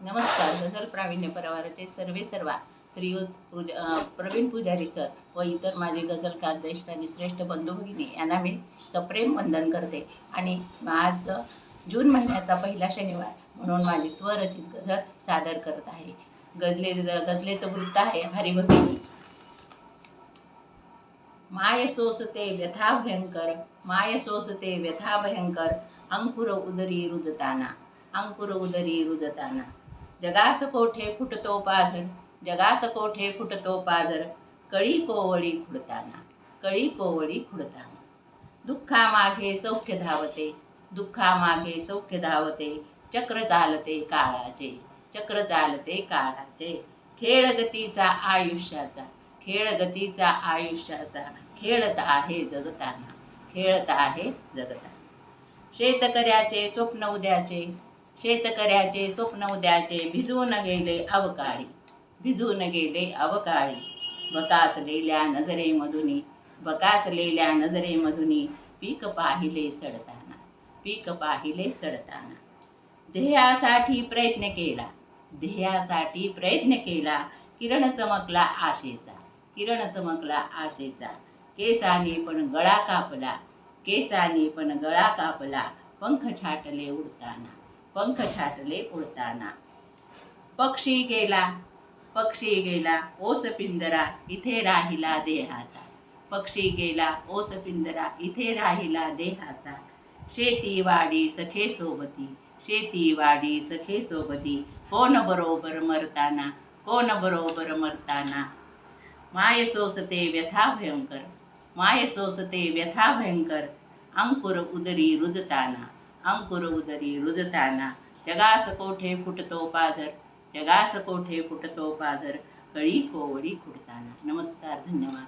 नमस्कार. गझल प्रावीण्य परिवाराचे सर्वा श्रीयुत प्रवीण पुजारी सर व इतर माझे गझलकार ज्येष्ठ आणि श्रेष्ठ बंधू भगिनी यांना मी सप्रेम वंदन करते. आणि आज जून महिन्याचा पहिला शनिवार म्हणून माझी स्वरचित गझल सादर करत आहे. गझलेचं वृत्त आहे हरिभगिनी. माय सोसते व्यथा भयंकर, माय सोसते व्यथा भयंकर, अंकुर उदरी रुजताना. जगास कोठे फुटतो पाझर, जगास कोठे फुटतो पाझर, कळी कोवळी खुडताना. दुःखामागे सौख्य धावते, दुःखामागे सौख्य धावते, चक्र चालते काळाचे. खेळ गतीचा आयुष्याचा, खेळ गतीचा आयुष्याचा, खेळत आहे जगताना. शेतकऱ्याचे स्वप्न उद्याचे, शेतकऱ्याचे स्वप्न उद्याचे, भिजून गेले अवकाळी. बकासलेल्या नजरेमधुनी पीक पाहिले सडताना. ध्येयासाठी प्रयत्न केला, किरण चमकला आशेचा. केसानी पण गळा कापला, पंख छाटले उडताना. पक्षी गेला ओस पिंजरा, इथे राहिला देहाचा. शेतीवाडी सखे सोबती, कोण बरोबर मरताना. माय सोसते व्यथा भयंकर, अंकुर उदरी रुजताना. जगास कोठे फुटतो पाझर, कळी कोवळी खुडताना. नमस्कार. धन्यवाद.